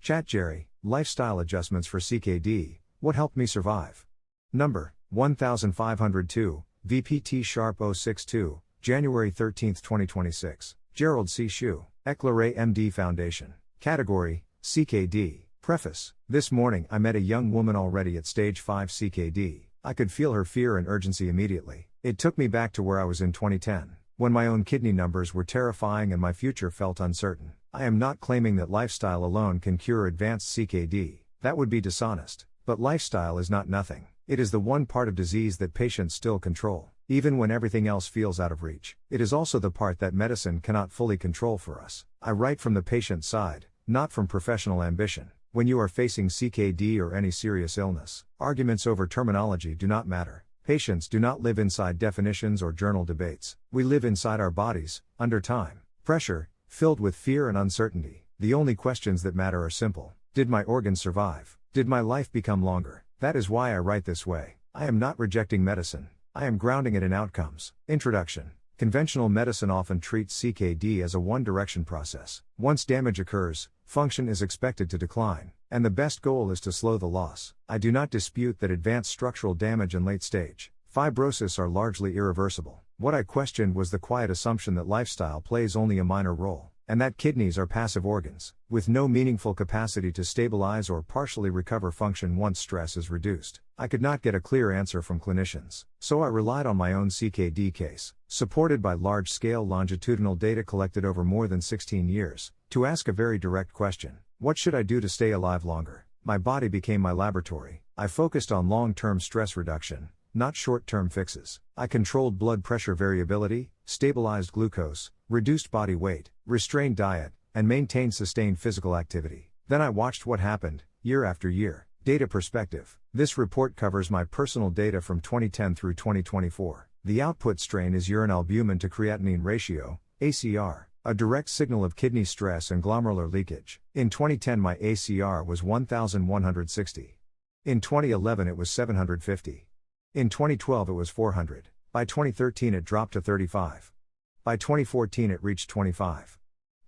ChatGerry, lifestyle adjustments for CKD, what helped me survive? Number 1502, VPT Sharp 062, January 13, 2026. Gerald C. EclaireMD Foundation. Category, CKD. Preface. This morning I met a young woman already at stage 5 CKD. I could feel her fear and urgency immediately. It took me back to where I was in 2010, when my own kidney numbers were terrifying and my future felt uncertain. I am not claiming that lifestyle alone can cure advanced CKD. That would be dishonest. But lifestyle is not nothing. It is the one part of disease that patients still control, even when everything else feels out of reach. It is also the part that medicine cannot fully control for us. I write from the patient's side, not from professional ambition. When you are facing CKD or any serious illness, arguments over terminology do not matter. Patients do not live inside definitions or journal debates. We live inside our bodies, under time, pressure, filled with fear and uncertainty. The only questions that matter are simple. Did my organs survive? Did my life become longer? That is why I write this way. I am not rejecting medicine. I am grounding it in outcomes. Introduction. Conventional medicine often treats CKD as a one-direction process. Once damage occurs, function is expected to decline, and the best goal is to slow the loss. I do not dispute that advanced structural damage and late-stage fibrosis are largely irreversible. What I questioned was the quiet assumption that lifestyle plays only a minor role, and that kidneys are passive organs, with no meaningful capacity to stabilize or partially recover function once stress is reduced. I could not get a clear answer from clinicians, so I relied on my own CKD case, supported by large-scale longitudinal data collected over more than 16 years, to ask a very direct question. What should I do to stay alive longer? My body became my laboratory. I focused on long-term stress reduction, not short-term fixes. I controlled blood pressure variability, stabilized glucose, reduced body weight, restrained diet, and maintained sustained physical activity. Then I watched what happened, year after year. Data perspective. This report covers my personal data from 2010 through 2024. The output strain is urine albumin to creatinine ratio, ACR, a direct signal of kidney stress and glomerular leakage. In 2010 my ACR was 1,160. In 2011 it was 750. In 2012 it was 400. By 2013 it dropped to 35. By 2014 it reached 25.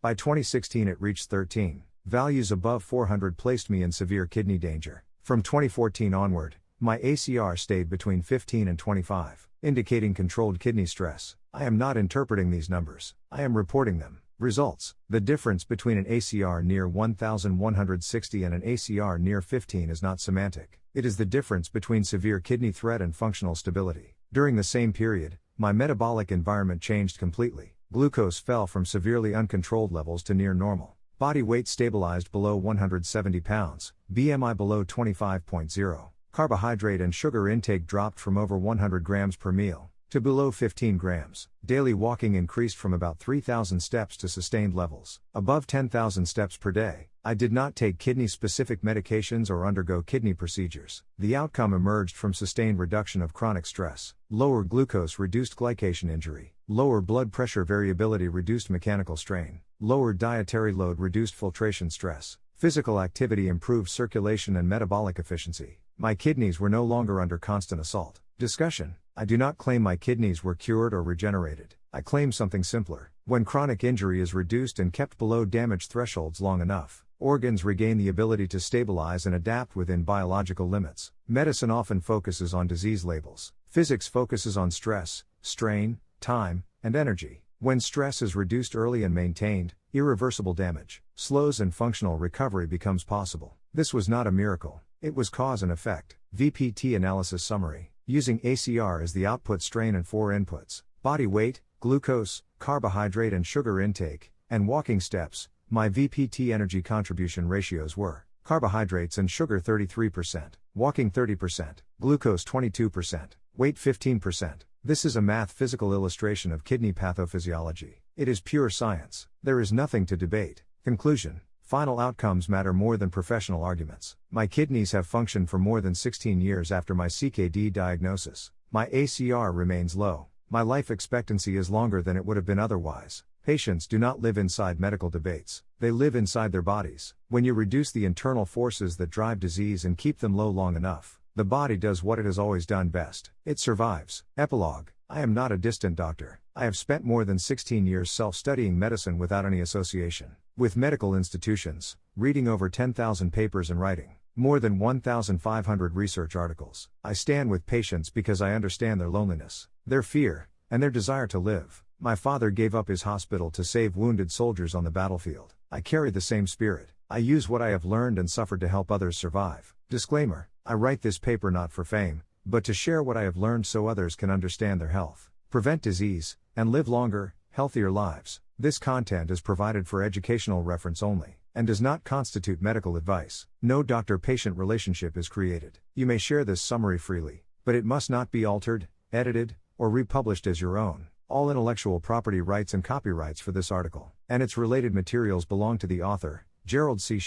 By 2016 it reached 13. Values above 400 placed me in severe kidney danger. From 2014 onward, my ACR stayed between 15 and 25, indicating controlled kidney stress. I am not interpreting these numbers, I am reporting them. Results. The difference between an ACR near 1,160 and an ACR near 15 is not semantic. It is the difference between severe kidney threat and functional stability. During the same period, my metabolic environment changed completely. Glucose fell from severely uncontrolled levels to near normal. Body weight stabilized below 170 pounds, BMI below 25.0. Carbohydrate and sugar intake dropped from over 100 grams per meal to below 15 grams. Daily walking increased from about 3,000 steps to sustained levels above 10,000 steps per day. I did not take kidney-specific medications or undergo kidney procedures. The outcome emerged from sustained reduction of chronic stress. Lower glucose reduced glycation injury. Lower blood pressure variability reduced mechanical strain. Lower dietary load reduced filtration stress. Physical activity improved circulation and metabolic efficiency. My kidneys were no longer under constant assault. Discussion. I do not claim my kidneys were cured or regenerated. I claim something simpler. When chronic injury is reduced and kept below damage thresholds long enough, organs regain the ability to stabilize and adapt within biological limits. Medicine often focuses on disease labels. Physics focuses on stress, strain, time, and energy. When stress is reduced early and maintained, irreversible damage slows and functional recovery becomes possible. This was not a miracle. It was cause and effect. VPT analysis summary. Using ACR as the output strain and 4 inputs, body weight, glucose, carbohydrate and sugar intake, and walking steps, my VPT energy contribution ratios were: carbohydrates and sugar 33%, walking 30%, glucose 22%, weight 15%. This is a math-physical illustration of kidney pathophysiology. It is pure science. There is nothing to debate. Conclusion. Final outcomes matter more than professional arguments. My kidneys have functioned for more than 16 years after my CKD diagnosis. My ACR remains low. My life expectancy is longer than it would have been otherwise. Patients do not live inside medical debates. They live inside their bodies. When you reduce the internal forces that drive disease and keep them low long enough, the body does what it has always done best. It survives. Epilogue. I am not a distant doctor. I have spent more than 16 years self-studying medicine without any association with medical institutions, reading over 10,000 papers and writing more than 1,500 research articles. I stand with patients because I understand their loneliness, their fear, and their desire to live. My father gave up his hospital to save wounded soldiers on the battlefield. I carry the same spirit. I use what I have learned and suffered to help others survive. Disclaimer: I write this paper not for fame, but to share what I have learned so others can understand their health, prevent disease, and live longer, healthier lives. This content is provided for educational reference only, and does not constitute medical advice. No doctor-patient relationship is created. You may share this summary freely, but it must not be altered, edited, or republished as your own. All intellectual property rights and copyrights for this article and its related materials belong to the author, Gerald C.